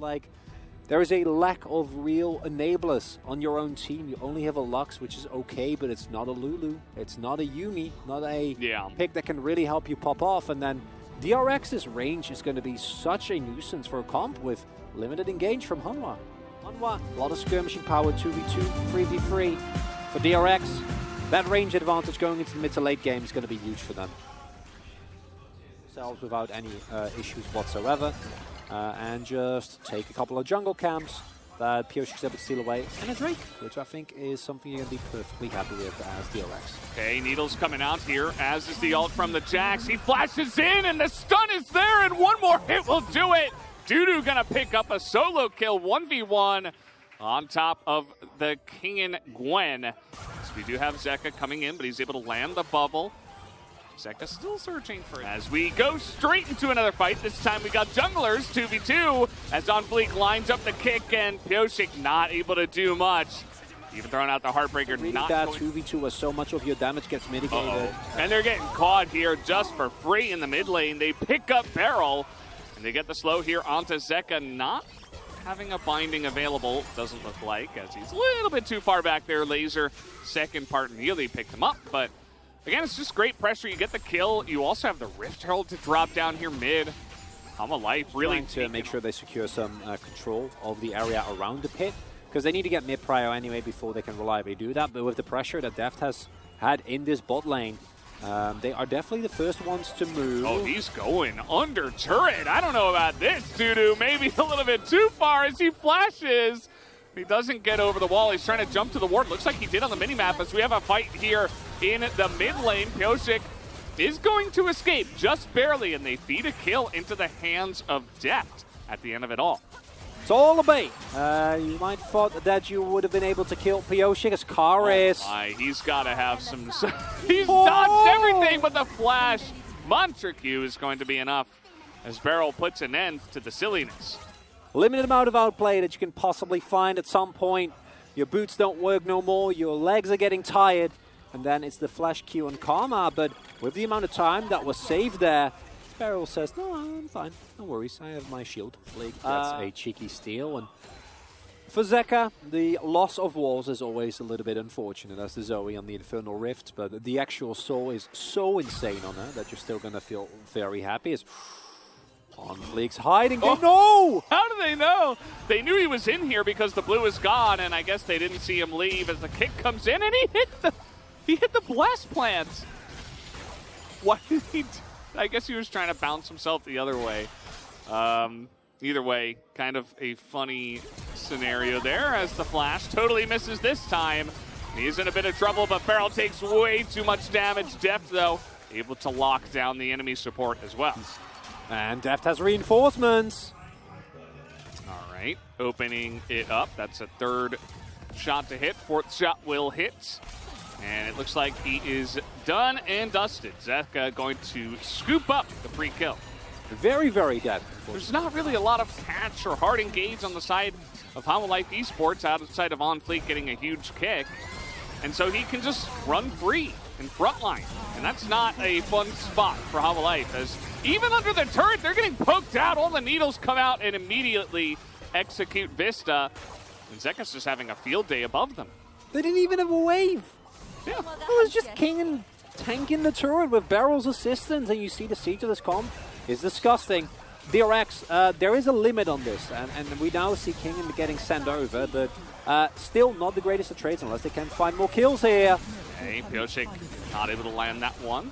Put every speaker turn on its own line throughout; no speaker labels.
like there is a lack of real enablers on your own team. You only have a Lux, which is okay, but it's not a Lulu. It's not a Yuumi, not a pick that can really help you pop off. And then DRX's range is going to be such a nuisance for a comp with limited engage from Hanwha. Hanwha, a lot of skirmishing power, 2v2, 3v3 for DRX. That range advantage going into the mid to late game is going to be huge for them. Themselves without any issues whatsoever. And just take a couple of jungle camps that Pioshik's able to steal away, and a Drake, which I think is something you're going to be perfectly happy with as DRX.
Okay, Needle's coming out here, as is the ult from the Jax. He flashes in, and the stun is there, and one more hit will do it. Dudu gonna pick up a solo kill, 1v1 on top of the King and Gwen. So we do have Zeka coming in, but he's able to land the bubble. Zeka still searching for it. As we go straight into another fight, this time we got junglers, 2v2, as On Fleek lines up the kick, and Pioshik not able to do much. Even throwing out the Heartbreaker.
Not that 2v2 where so much of your damage gets mitigated.
And they're getting caught here just for free in the mid lane. They pick up Barrel, and they get the slow here onto Zeka, not having a binding available, doesn't look like, as he's a little bit too far back there. Laser, second part, nearly picked him up, but again, it's just great pressure. You get the kill. You also have the Rift Herald to drop down here mid. Hama Life really
to make sure they secure some control of the area around the pit, because they need to get mid prio anyway before they can reliably do that. But with the pressure that Deft has had in this bot lane, they are definitely the first ones to move.
Oh, he's going under turret. I don't know about this, Dudu. Maybe a little bit too far as he flashes. He doesn't get over the wall. He's trying to jump to the ward. Looks like he did on the minimap, as we have a fight here in the mid lane. Pioshik is going to escape just barely, and they feed a kill into the hands of Deft at the end of it all.
It's all a bait. You might have thought that you would have been able to kill Pioshik as Karis.
Oh my, he's got to have some... He's dodged everything but the flash. Mantra Q is going to be enough as Barrel puts an end to the silliness.
Limited amount of outplay that you can possibly find at some point. Your boots don't work no more. Your legs are getting tired. And then it's the flash Q on Karma. But with the amount of time that was saved there, Barrel says, no, I'm fine. No worries. I have my shield. That's a cheeky steal. And for Zeka, the loss of walls is always a little bit unfortunate, as the Zoe on the Infernal Rift. But the actual soul is so insane on her that you're still going to feel very happy. It's On Fleek's hiding. Oh, no!
How do they know? They knew he was in here because the blue is gone, and I guess they didn't see him leave as the kick comes in, and he hit the blast plant. What did he do? I guess he was trying to bounce himself the other way. Either way, kind of a funny scenario there as the flash totally misses this time. He's in a bit of trouble, but Barrel takes way too much damage. Deft, though, able to lock down the enemy support as well.
And Deft has reinforcements.
All right, opening it up. That's a third shot to hit. Fourth shot will hit. And it looks like he is done and dusted. Zeka going to scoop up the free kill.
Very, very dead.
There's not really a lot of catch or hard engage on the side of Hama Life Esports outside of On Fleek getting a huge kick. And so he can just run free in front line. And that's not a fun spot for Hama Life, as even under the turret, they're getting poked out. All the needles come out and immediately execute Vista. And Zeka's just having a field day above them.
They didn't even have a wave.
Yeah.
It was just King and tanking the turret with Barrel's assistance, and you see the siege of this comp is disgusting. DRX, there is a limit on this, and we now see King getting sent over, but still not the greatest of trades unless they can find more kills here.
Hey, Pioshik not able to land that one.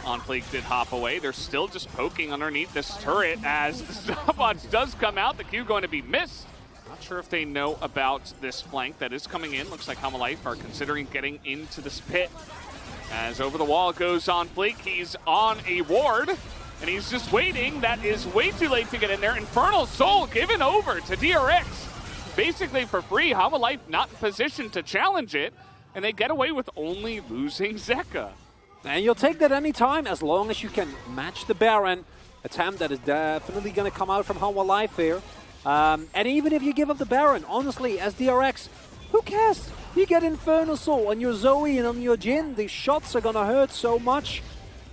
On Fleek did hop away. They're still just poking underneath this turret as the stopwatch does come out. The Q going to be missed. Not sure if they know about this flank that is coming in. Looks like Hama Life are considering getting into this pit. As over the wall goes On Fleek. He's on a ward, and he's just waiting. That is way too late to get in there. Infernal Soul given over to DRX. Basically for free. Hama Life not in position to challenge it, and they get away with only losing Zeka.
And you'll take that any time as long as you can match the Baron. Attempt that is definitely going to come out from Hama Life here. And even if you give up the Baron, honestly, as DRX, who cares? You get Infernal Soul on your Zoe and on your Jhin. These shots are going to hurt so much.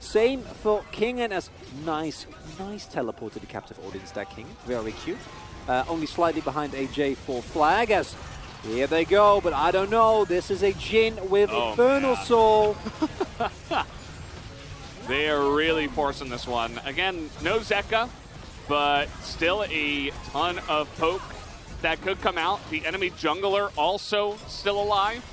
Same for King, and as nice teleport to the captive audience there, King. Very cute. only slightly behind AJ for flag as here they go, but I don't know. This is a Jin with Infernal Soul.
They are really forcing this one. Again, no Zeka, but still a ton of poke that could come out. The enemy jungler also still alive.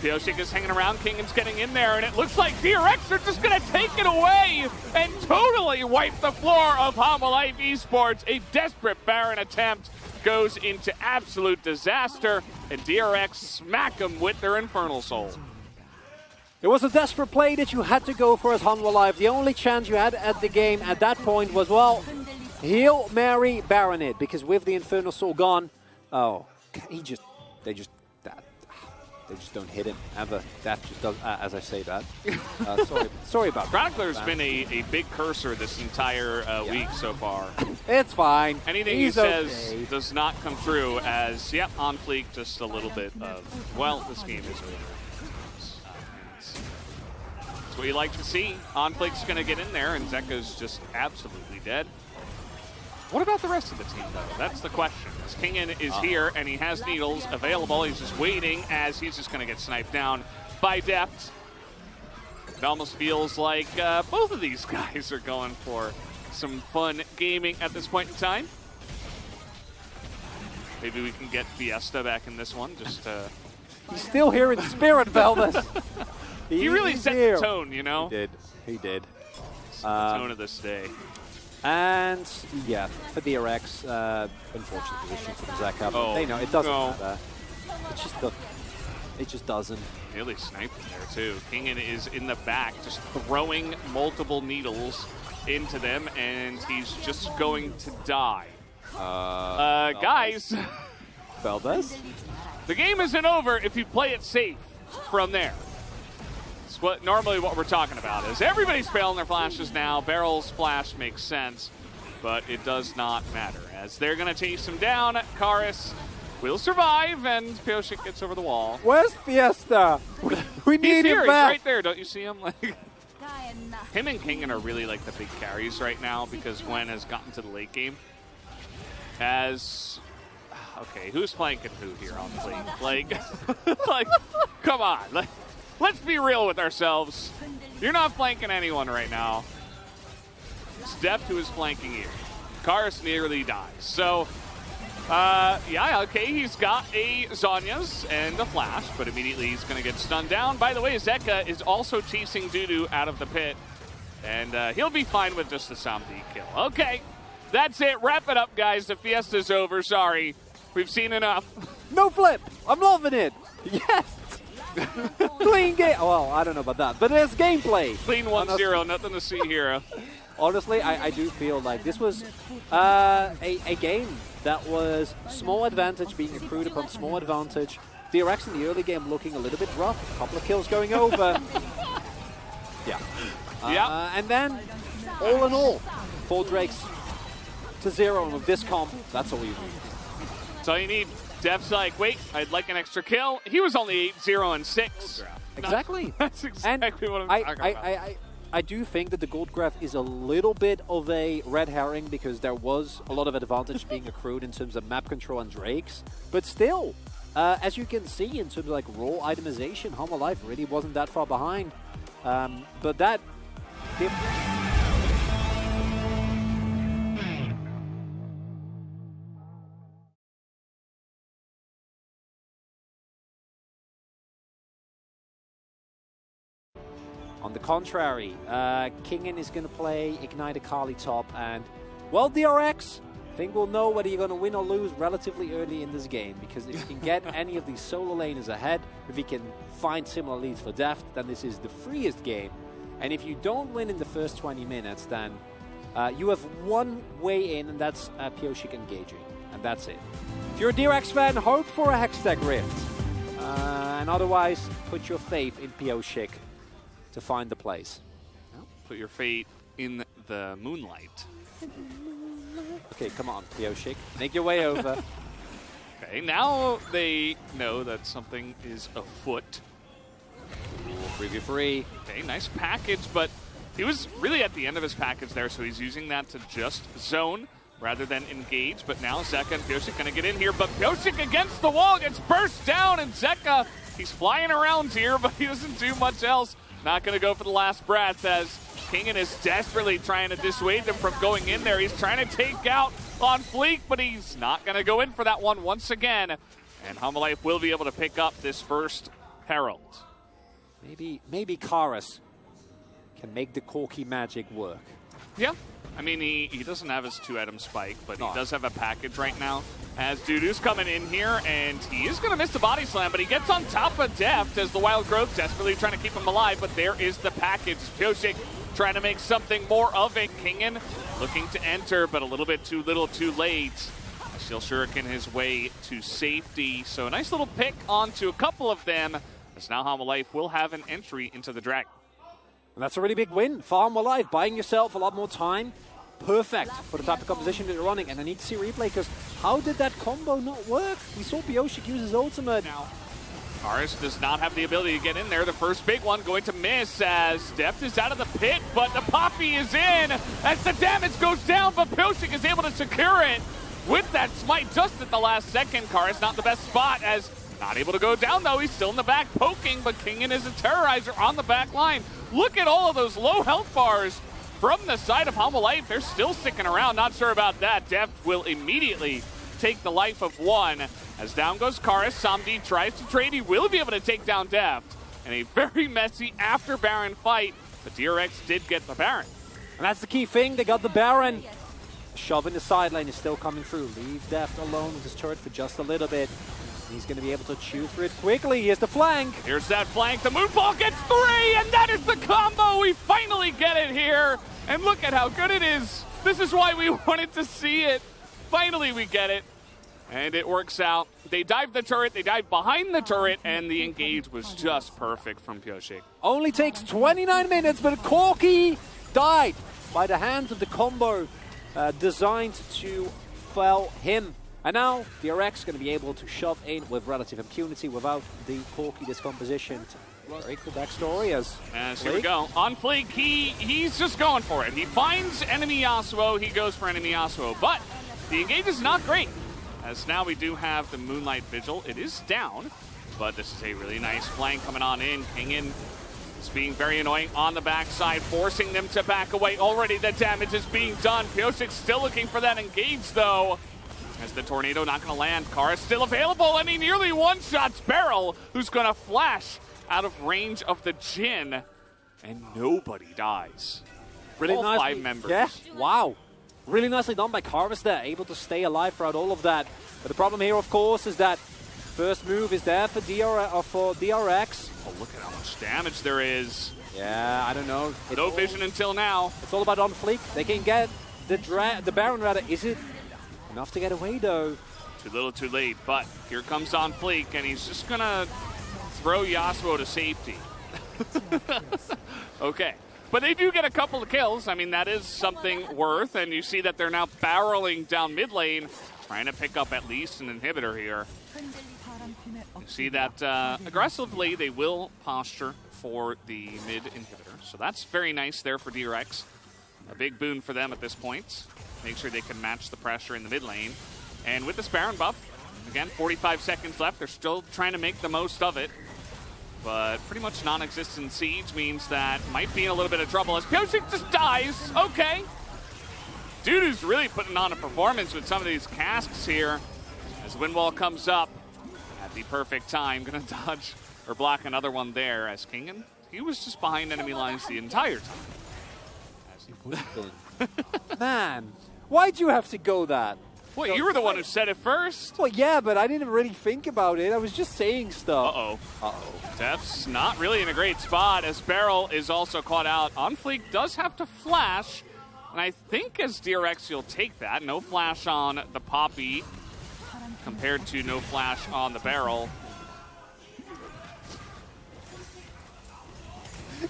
Pyosik is hanging around, Kingan's getting in there, and it looks like DRX are just going to take it away and totally wipe the floor of Homolife Esports. A desperate Baron attempt goes into absolute disaster, and DRX smack them with their Infernal Soul.
It was a desperate play that you had to go for as Homolife. The only chance you had at the game at that point was, well, Hail Mary Baron it, because with the Infernal Soul gone, they just don't hit him ever. That just does, as I say that. Sorry about that.
Chronicler's been a big cursor this entire week so far.
It's fine.
Anything he says does not come through as, on fleek, just a little bit of, well, this game is over. That's what you like to see. On fleek's going to get in there, and Zeka's just absolutely dead. What about the rest of the team, though? That's the question. As Kingan is here, and he has needles available. He's just waiting as he's just going to get sniped down by Deft. It almost feels like both of these guys are going for some fun gaming at this point in time. Maybe we can get Fiesta back in this one. Just
he's still here in spirit, Velvis.
He really set the tone, you know?
He did.
Set the tone of this day.
And yeah, for DRX, unfortunate position for Zeka. But they know it doesn't matter. It just doesn't.
Nearly sniped there too. Kingan is in the back, just throwing multiple needles into them, and he's just going to die. Guys,
Velvis?
The game isn't over if you play it safe from there. Normally what we're talking about is everybody's failing their flashes now. Barrel's flash makes sense, but it does not matter as they're going to chase him down. Karis will survive, and Pyosik gets over the wall.
Where's Fiesta? We need him back.
He's right there. Don't you see him? Him and Kingan are really like the big carries right now because Gwen has gotten to the late game. Okay, who's flanking who here on flank? Like, come on. Let's be real with ourselves. You're not flanking anyone right now. It's Deft who is flanking you. Karis nearly dies. So, okay, he's got a Zhonya's and a flash, but immediately he's going to get stunned down. By the way, Zeka is also chasing Dudu out of the pit, and he'll be fine with just a Samdi kill. Okay, that's it. Wrap it up, guys. The Fiesta's over. Sorry. We've seen enough.
No flip. I'm loving it. Yes. Clean game. Well, I don't know about that, but it's gameplay.
Clean 1-0, nothing to see here.
Honestly, I do feel like this was a game that was small advantage being accrued upon small advantage. DRX in the early game looking a little bit rough. A couple of kills going over. And then, all in all, 4 Drakes to 0 with this comp. That's all you need.
That's all you need. Deft's like, wait, I'd like an extra kill. He was only 8-0-6.
Exactly.
That's exactly what I'm talking about.
I do think that the gold graph is a little bit of a red herring because there was a lot of advantage being accrued in terms of map control and Drakes. But still, as you can see in terms of like raw itemization, Homolife really wasn't that far behind. But that... On the contrary, Kingan is going to play Ignite Akali top, and, well, DRX, I think we'll know whether you're going to win or lose relatively early in this game, because if you can get any of these solo laners ahead, if you can find similar leads for Deft, then this is the freest game. And if you don't win in the first 20 minutes, then you have one way in, and that's Pyosik engaging, and that's it. If you're a DRX fan, hope for a Hextech Rift, and otherwise, put your faith in Pyosik to find the place.
Put your fate in the moonlight.
Okay, come on, Pyosik. Make your way over.
Okay, now they know that something is afoot.
3v3.
Okay, nice package, but he was really at the end of his package there, so he's using that to just zone. rather than engage. But now Zeka and Pyosik going to get in here. But Pyosik against the wall gets burst down. And Zeka, he's flying around here, but he doesn't do much else. Not going to go for the last breath as Kingen is desperately trying to dissuade them from going in there. He's trying to take out on Fleek, but he's not going to go in for that one once again. And Humalife will be able to pick up this first Herald.
Maybe Karas can make the Corki magic work.
Yeah. I mean, he doesn't have his 2-item spike, but he does have a package right now. As Dudu's coming in here, and he is going to miss the body slam, but he gets on top of Deft as the Wild Growth desperately trying to keep him alive, but there is the package. Pyosik trying to make something more of it. Kingen looking to enter, but a little bit too little too late. Still shuriken his way to safety, so a nice little pick onto a couple of them, as now Humalife will have an entry into the Dragon.
And that's a really big win for Humalife, buying yourself a lot more time. Perfect for the type of composition that you're running. And I need to see replay, because how did that combo not work? We saw Pyosik use his ultimate.
Now, Karas does not have the ability to get in there. The first big one going to miss as Deft is out of the pit, but the Poppy is in as the damage goes down, but Pyosik is able to secure it with that smite just at the last second. Karas not the best spot as not able to go down though. He's still in the back poking, but Kingen is a terrorizer on the back line. Look at all of those low health bars from the side of Humalife. They're still sticking around. Not sure about that. Deft will immediately take the life of one. As down goes Karas. Samdi tries to trade. He will be able to take down Deft in a very messy after Baron fight. But DRX did get the Baron.
And that's the key thing. They got the Baron. Shove in the side lane is still coming through. Leave Deft alone with his turret for just a little bit. He's going to be able to chew through it quickly. Here's the flank.
Here's that flank. The Moonfall gets 3, and that is the combo. We finally get it here. And look at how good it is. This is why we wanted to see it. Finally, we get it. And it works out. They dive the turret, they dive behind the turret, and the engage was just perfect from Pyosik.
Only takes 29 minutes, but Corki died by the hands of the combo designed to fell him. And now DRX going to be able to shove in with relative impunity without the Corki discomposition. Break the backstory as
here we go. On Fleek, he's just going for it. He finds enemy Yasuo, he goes for enemy Yasuo, but the engage is not great. As now we do have the Moonlight Vigil. It is down, but this is a really nice flank coming on in. Kingen is being very annoying on the backside, forcing them to back away. Already the damage is being done. Pyosik still looking for that engage though. As the tornado not going to land. Karas still available, and he nearly one-shots Beryl, who's going to flash out of range of the Jhin, and nobody dies.
Really
all
nicely,
5 members.
Yeah, wow. Really nicely done by Karas there, able to stay alive throughout all of that. But the problem here, of course, is that first move is there for DRX.
Oh, look at how much damage there is.
Yeah, I don't know.
No vision until now.
It's all about on Fleek. They can get the Baron rather. Is it enough to get away though?
Too little too late, but here comes on Fleek, and he's just gonna throw Yasuo to safety. Okay. But they do get a couple of kills. I mean, that is something worth, and you see that they're now barreling down mid lane, trying to pick up at least an inhibitor here. You see that aggressively they will posture for the mid inhibitor. So that's very nice there for DRX. A big boon for them at this point. Make sure they can match the pressure in the mid lane. And with this Baron buff, again, 45 seconds left. They're still trying to make the most of it. But pretty much non-existent siege means that might be in a little bit of trouble as Pyosik just dies. Okay. Dudu's really putting on a performance with some of these casks here. As Windwall comes up at the perfect time. Gonna dodge or block another one there as Kingen. He was just behind enemy lines the entire time.
Man, why'd you have to go that?
Well, you were the one who said it first.
Well, yeah, but I didn't really think about it. I was just saying stuff.
Uh-oh. Deft's not really in a great spot as Beryl is also caught out. On Fleek does have to flash, and I think as DRX you'll take that. No flash on the Poppy compared to no flash on the Beryl.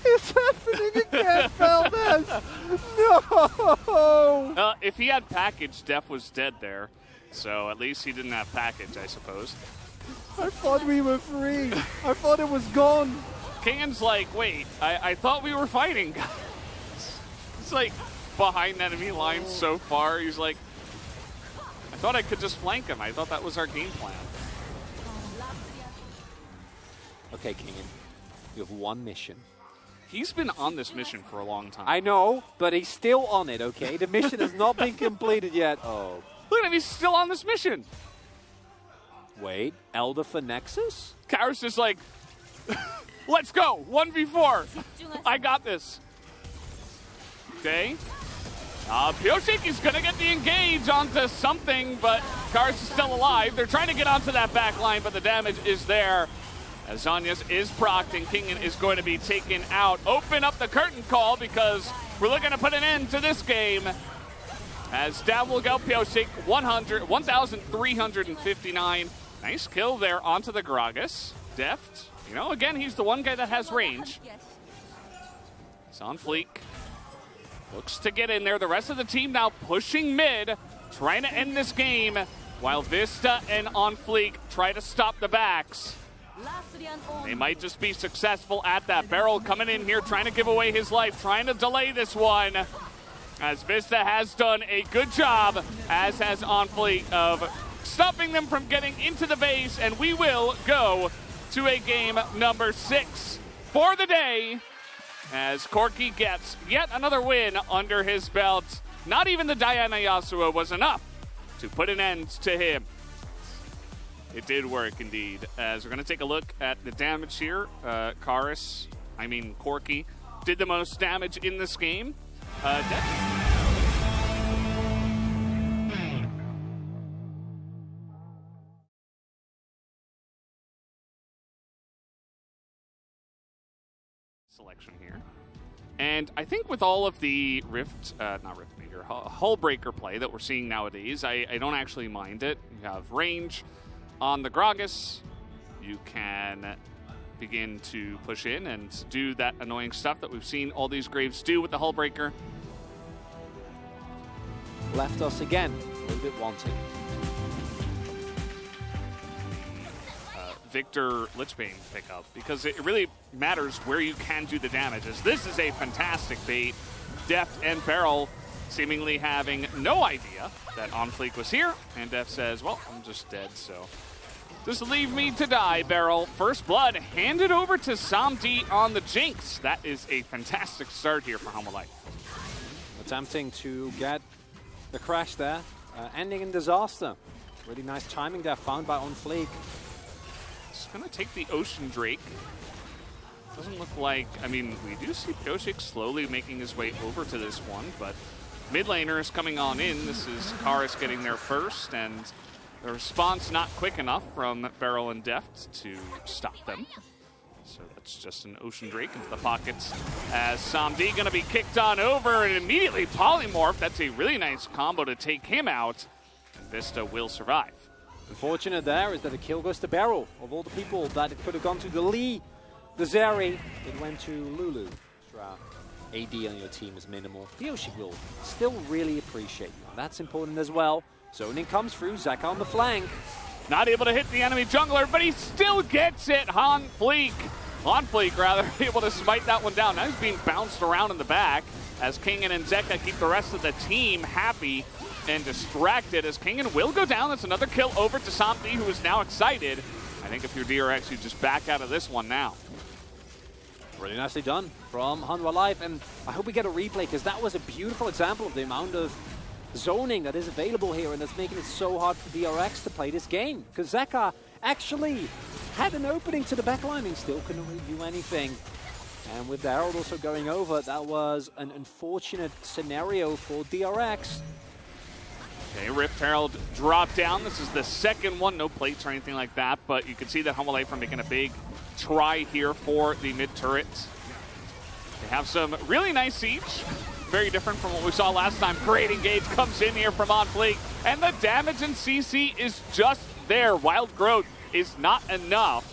It's happening again, Valdez! No!
If he had package, Def was dead there. So at least he didn't have package, I suppose.
I thought we were free. I thought it was gone.
Kingen's like, wait, I thought we were fighting. It's like behind enemy lines so far. He's like, I thought I could just flank him. I thought that was our game plan.
Okay, Kingen, you have one mission.
He's been on this mission for a long time.
I know, but he's still on it, okay? The mission has not been completed yet. Oh.
Look at him, he's still on this mission.
Wait, Elder for Nexus?
Karis just like, let's go, 1v4. I got this. Okay. Pyosik is going to get the engage onto something, but Karis is still alive. They're trying to get onto that back line, but the damage is there. As Zanyas is procced and Kingen is going to be taken out. Open up the curtain call because we're looking to put an end to this game. As down will go Pyosik, 1,359. Nice kill there onto the Gragas. Deft. You know, again, he's the one guy that has range. He's on fleek. Looks to get in there. The rest of the team now pushing mid, trying to end this game, while Vista and On Fleek try to stop the backs. They might just be successful at that. Beryl coming in here, trying to give away his life, trying to delay this one. As Vista has done a good job, as has On Fleek, of stopping them from getting into the base, and we will go to a game number 6 for the day. As Corky gets yet another win under his belt. Not even the Diana Yasuo was enough to put an end to him. It did work indeed. As we're going to take a look at the damage here. Corky did the most damage in this game. Selection here. And I think with all of the Hullbreaker play that we're seeing nowadays, I don't actually mind it. You have range on the Gragas. You can begin to push in and do that annoying stuff that we've seen all these Graves do with the Hullbreaker.
Left us again, a little bit wanting.
Victor Lichbane pickup, because it really matters where you can do the damage. As this is a fantastic bait. Deft and Beryl seemingly having no idea that On Fleek was here, and Deft says, well, I'm just dead, so just leave me to die, Beryl. First blood handed over to Samdi on the Jinx. That is a fantastic start here for Homolife.
Attempting to get the crash there, ending in disaster. Really nice timing there found by On Fleek.
It's going to take the Ocean Drake. Doesn't look like, we do see Pyosik slowly making his way over to this one, but mid laner is coming on in. This is Karis getting there first, and the response not quick enough from Beryl and Deft to stop them. So that's just an Ocean Drake into the pockets as Samdi going to be kicked on over and immediately polymorph. That's a really nice combo to take him out, and Vista will survive.
Unfortunate there is that the kill goes to Beryl. Of all the people that it could have gone to the Lee, the Zeri, it went to Lulu. AD on your team is minimal. Pyosik will still really appreciate you. That's important as well. Zoning comes through, Zeka on the flank.
Not able to hit the enemy jungler, but he still gets it. On Fleek, able to smite that one down. Now he's being bounced around in the back as Kingen and Zeka keep the rest of the team happy and distracted as Kingen will go down. That's another kill over to Samdi, who is now excited. I think if you're DRX, you just back out of this one now.
Really nicely done from Hanwha Life, and I hope we get a replay because that was a beautiful example of the amount of zoning that is available here, and that's making it so hard for DRX to play this game because Zeka actually had an opening to the backline and still couldn't really do anything. And with the Herald also going over, that was an unfortunate scenario for DRX.
Okay, Rift Herald dropped down. This is the second one, no plates or anything like that, but you can see that Homolife are making a big try here for the mid turret. They have some really nice siege. Very different from what we saw last time. Great engage comes in here from On Fleek, and the damage in CC is just there. Wild Growth is not enough.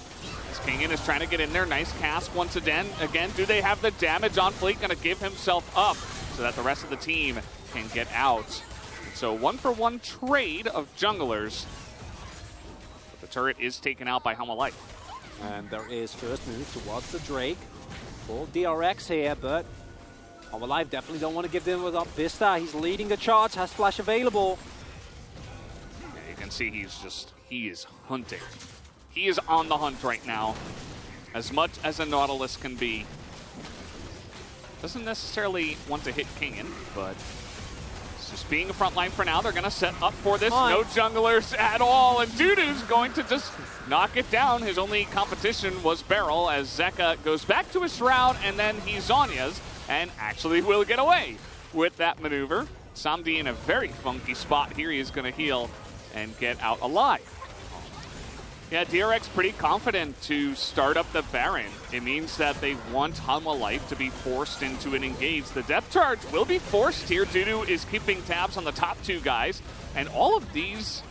As Kingen is trying to get in there. Nice cast once again. Do they have the damage? On Fleek going to give himself up so that the rest of the team can get out. So 1-for-1 trade of junglers. But the turret is taken out by Homolife.
And there is first move towards the Drake for DRX here, but Homolife definitely don't want to give them up Vista. He's leading the charge, has flash available.
can see he is hunting. He is on the hunt right now, as much as a Nautilus can be. Doesn't necessarily want to hit Kingen, but it's just being a front line for now. They're going to set up for this. No junglers at all, and Dudu's going to just knock it down. His only competition was Beryl, as Zeka goes back to his Shroud, and then he Zonya's, and actually will get away with that maneuver. Samdi in a very funky spot here. He is going to heal and get out alive. Yeah, DRX pretty confident to start up the Baron. It means that they want Hanwha Life to be forced into an engage. The depth charge will be forced here. Dudu is keeping tabs on the top two guys, and all of these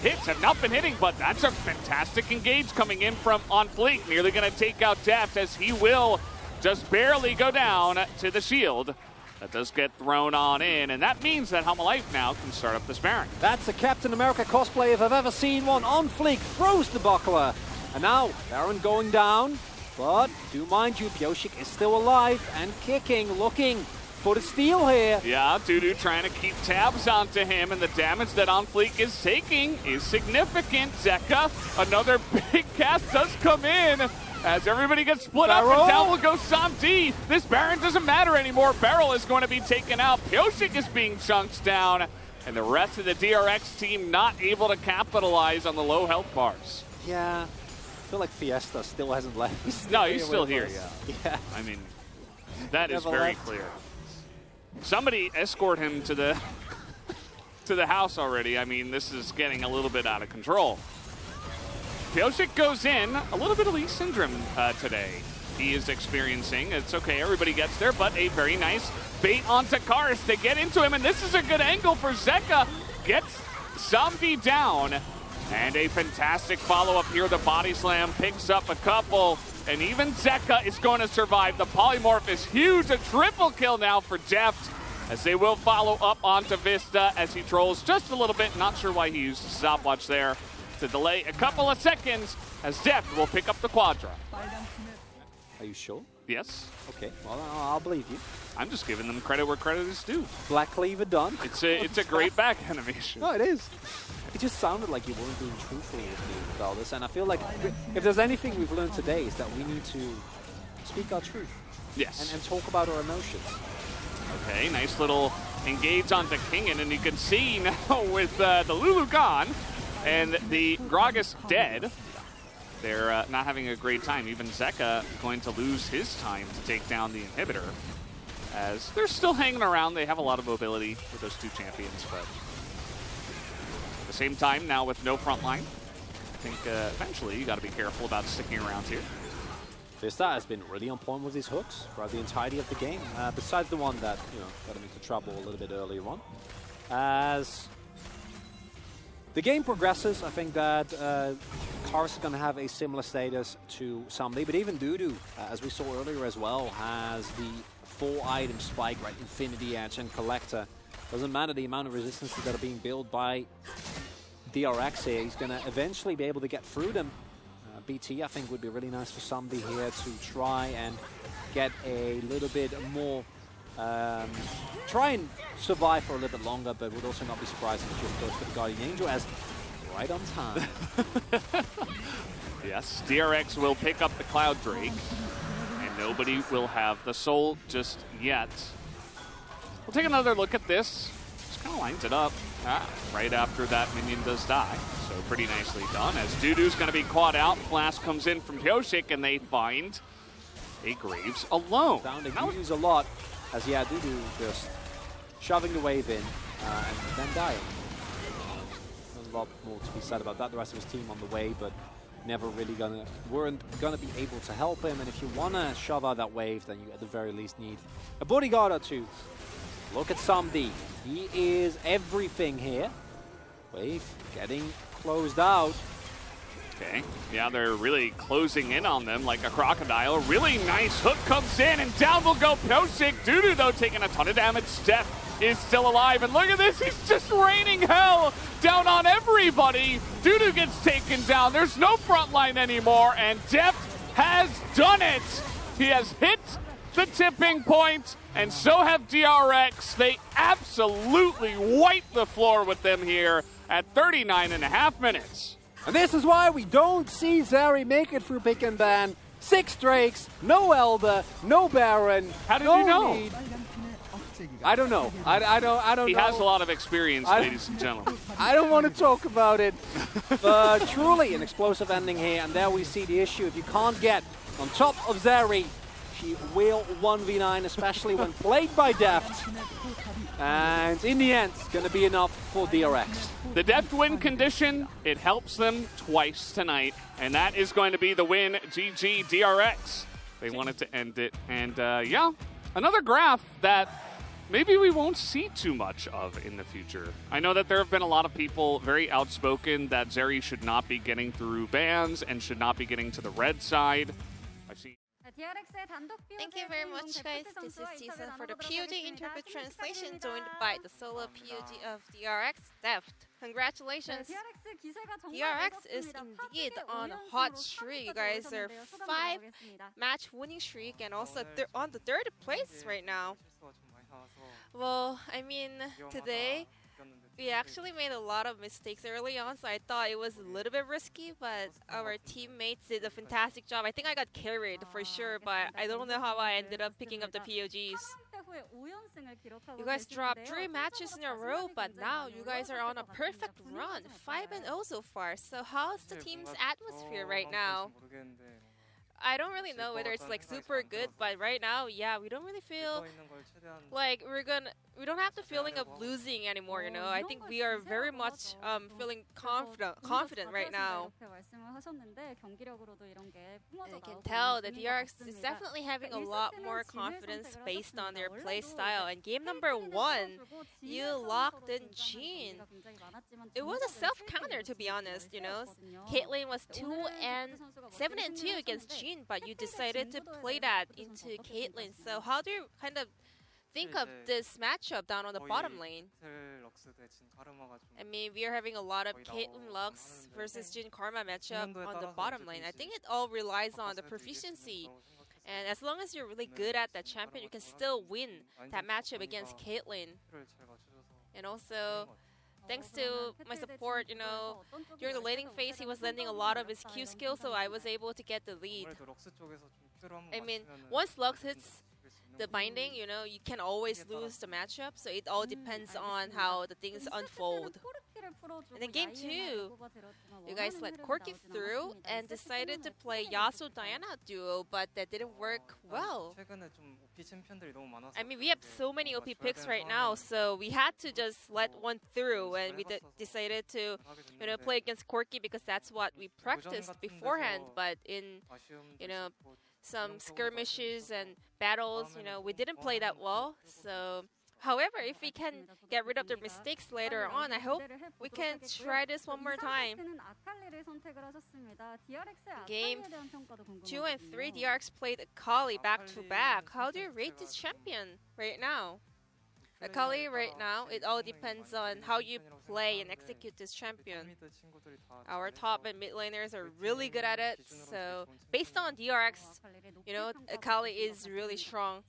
hits have not been hitting, but that's a fantastic engage coming in from On Fleek. Nearly going to take out Deft, as he will just barely go down to the shield. That does get thrown on in, and that means that Hanwha Life now can start up this Baron.
That's a Captain America cosplay if I've ever seen one. On Fleek throws the buckler, and now Baron going down, but do mind you, Pyosik is still alive and kicking, looking for the steal here.
Yeah, Dudu trying to keep tabs onto him, and the damage that On Fleek is taking is significant. Zeka, another big cast does come in, as everybody gets split up, and down will go Samdi. This Baron doesn't matter anymore. Beryl is going to be taken out. Pyosik is being chunked down, and the rest of the DRX team not able to capitalize on the low health bars.
Yeah, I feel like Fiesta still hasn't left.
No, he's still here,
yeah.
I mean, that is very clear. Somebody escort him to the to the house already. I mean, this is getting a little bit out of control. Pyosik goes in, a little bit of Lee syndrome today he is experiencing. It's okay, everybody gets there, but a very nice bait onto Karth. They get into him, and this is a good angle for Zeka. Gets Samdi down, and a fantastic follow-up here. The body slam picks up a couple, and even Zeka is going to survive. The polymorph is huge, a triple kill now for Deft, as they will follow up onto Vista as he trolls just a little bit. Not sure why he used stopwatch there to delay a couple of seconds, as Deft will pick up the Quadra.
Are you sure?
Yes.
Okay, well, I'll believe you.
I'm just giving them credit where credit is due.
Black Cleaver done.
It's a great back animation.
No, it is. It just sounded like you weren't being truthful with all this, and I feel like if there's anything we've learned today is that we need to speak our truth.
Yes.
And talk about our emotions.
Okay, nice little engage onto Kingen, and you can see now with the Lulu gone and the Gragas dead, they're not having a great time. Even Zeka going to lose his time to take down the inhibitor, as they're still hanging around. They have a lot of mobility with those two champions, but at the same time, now with no front line, I think eventually you got to be careful about sticking around here.
Vista has been really on point with his hooks throughout the entirety of the game, besides the one that got him into trouble a little bit earlier on. As the game progresses, I think that Karth is going to have a similar status to Samdi, but even Dudu, as we saw earlier as well, has the 4-item spike, right? Infinity Edge and Collector. Doesn't matter the amount of resistances that are being built by DRX here, he's going to eventually be able to get through them. BT, I think, would be really nice for somebody here to try and get a little bit more, try and survive for a little bit longer, but would also not be surprising if you goes for the Guardian Angel, as right on time.
Yes, DRX will pick up the Cloud Drake, and nobody will have the Soul just yet. We'll take another look at this. Just kind of lines it up right after that minion does die. So pretty nicely done, as Dudu's going to be caught out. Flash comes in from Pyosik, and they find a Graves alone.
Down to Dudu's a lot, as Dudu just shoving the wave in and then dying. A lot more to be said about that. The rest of his team on the way, but never really weren't gonna be able to help him. And if you wanna shove out that wave, then you at the very least need a bodyguard or two. Look at Samdi. He is everything here. Wave getting closed out.
Okay, yeah, they're really closing in on them like a crocodile. Really nice hook comes in, and down will go Pyosik. Dudu, though, taking a ton of damage. Steph is still alive, and look at this. He's just raining hell down on everybody. Dudu gets taken down. There's no front line anymore, and Deft has done it. He has hit the tipping point, and so have DRX. They absolutely wipe the floor with them here, at 39.5 minutes.
And this is why we don't see Zeri make it through pick and ban. 6 Drakes, no Elder, no Baron.
How did
no
you know?
Lead. I don't know. I don't
He
know.
has a lot of experience, ladies and gentlemen.
I don't want to talk about it. But truly an explosive ending here. And there we see the issue. If you can't get on top of Zeri, she will 1v9, especially when played by Deft. And in the end, it's going to be enough for DRX.
The Deft win condition, it helps them twice tonight. And that is going to be the win. GG DRX. They wanted to end it. And yeah, another graph that maybe we won't see too much of in the future. I know that there have been a lot of people very outspoken that Zeri should not be getting through bans and should not be getting to the red side. I see.
Thank you very much, guys. This is Season for the POD Interpret Translation, joined by the solo POD of DRX, Deft. Congratulations. DRX is indeed on a hot streak. You guys are 5-match winning streak and also on the 3rd place right now. Well, I mean, today we actually made a lot of mistakes early on, so I thought it was a little bit risky, but our teammates did a fantastic job. I think I got carried for sure, but I don't know how I ended up picking up the POGs. You guys dropped 3 matches in a row, but now you guys are on a perfect run, 5-0 so far. So how's the team's atmosphere right now? I don't really know whether it's like super good, but right now, yeah, we don't really feel like we don't have the feeling of losing anymore, you know. I think we are very much feeling confident right now. And I can tell that DRX is definitely having a lot more confidence based on their play style. And game number 1, you locked in Jean. It was a self-counter, to be honest, you know. Caitlyn was 7-2 against Jean, but you decided to play that into Caitlyn. So how do you kind of think of this matchup down on the bottom lane? I mean, we are having a lot of Caitlyn Lux versus Jin Karma matchup on the bottom lane. I think it all relies on the proficiency. And as long as you're really good at that champion, you can still win that matchup against Caitlyn. And also, thanks to my support, you know, during the laning phase, he was lending a lot of his Q skill, so I was able to get the lead. I mean, once Lux hits the binding, you know, you can always lose the matchup, so it all depends on how the things unfold. And in game 2, you guys let Corki through and decided to play Yasuo-Diana duo, but that didn't work well. I mean, we have so many OP picks right now, so we had to just let one through, and we decided to, you know, play against Corki because that's what we practiced beforehand. But in, you know, some skirmishes and battles, you know, we didn't play that well. So, however, if we can get rid of the mistakes later on, I hope we can try this one more time. Game 2 and 3, DRX played Akali back-to-back. How do you rate this champion right now? Akali right now, it all depends on how you play and execute this champion. Our top and mid laners are really good at it, so based on DRX, you know, Akali is really strong.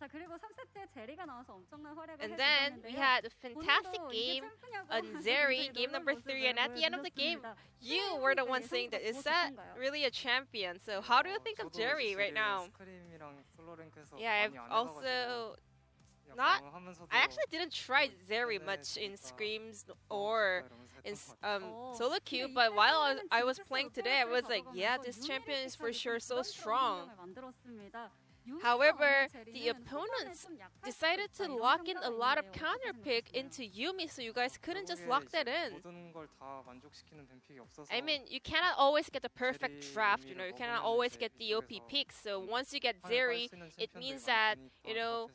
And then we had a fantastic game on Zeri, game number 3, and at the end of the game, you were the one saying that is that really a champion? So how do you think of Zeri right now? Yeah, I've also I actually didn't try Zeri much in scrims or in solo queue, but while I was playing today, I was like, yeah, this champion is for sure so strong. However, the opponents decided to lock in a lot of counter pick into Yuumi, so you guys couldn't just lock that in. I mean, you cannot always get the perfect draft, you know, you cannot always get the OP picks. So once you get Zeri, it means that, you know,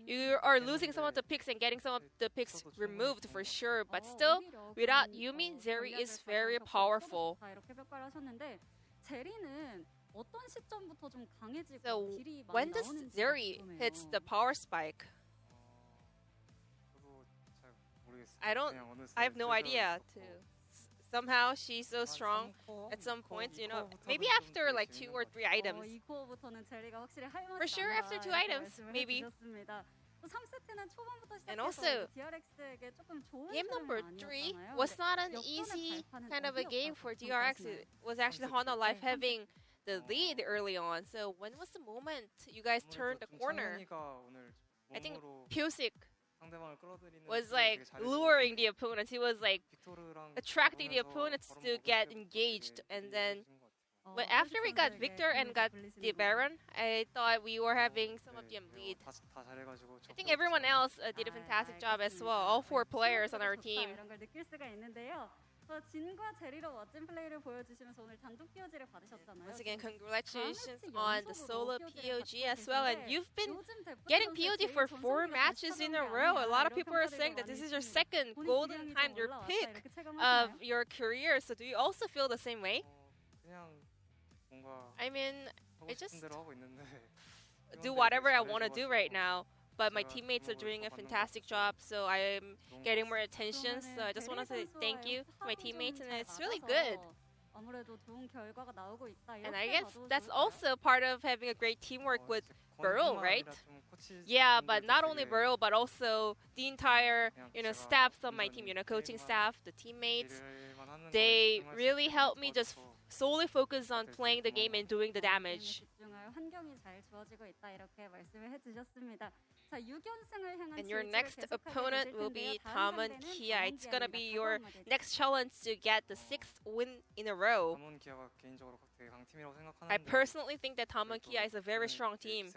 you are losing some of the picks and getting some of the picks removed for sure. But still, without Yuumi, Zeri is very powerful. So when does Zeri hits the power spike? I have no idea. Somehow she's so strong at some points, you know, maybe after like 2 or 3 items. For sure after 2 items, maybe. And also, game number 3 was not an easy kind of a game for DRX. It was actually Honda Life having the lead early on. So when was the moment you guys turned the corner? I think Pyosik was like luring the opponents. He was like attracting the opponents to get engaged. And then but after we got Victor and got the Baron, I thought we were having some of the lead. I think everyone else did a fantastic job as well. All 4 players on our team. Once again, congratulations on the solo POG as well. And you've been getting POG for 4 matches in a row. A lot of people are saying that this is your second golden timed pick of your career. So do you also feel the same way? I mean, I just do whatever I want to do right now. But my teammates are doing a fantastic job, so I'm getting more attention. So I just want to say thank you to my teammates, and it's really good. And I guess that's also part of having a great teamwork with Burrow, right? Yeah, but not only Burrow, but also the entire, staff of my team, coaching staff, the teammates. They really helped me just solely focus on playing the game and doing the damage. And your next opponent will be Tom and Kia. It's gonna be your next challenge to get the 6th win in a row. I personally think that Tom and Kia is a very strong team.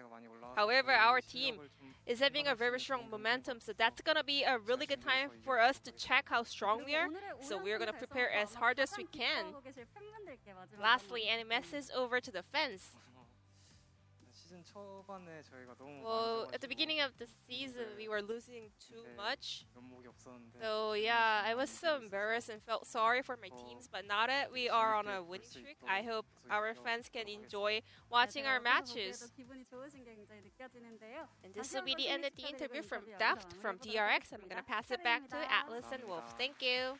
However, our team is having a very strong momentum, so that's gonna be a really good time for us to check how strong we are. So we're gonna prepare as hard as we can. Lastly, any message over to the fans? Well, at the beginning of the season, we were losing too much. So yeah, I was so embarrassed and felt sorry for my teams. But now that we are on a winning streak, I hope our fans can enjoy watching our matches. And this will be the end of the interview from Daft from DRX. I'm going to pass it back to Atlas and Wolf. Thank you.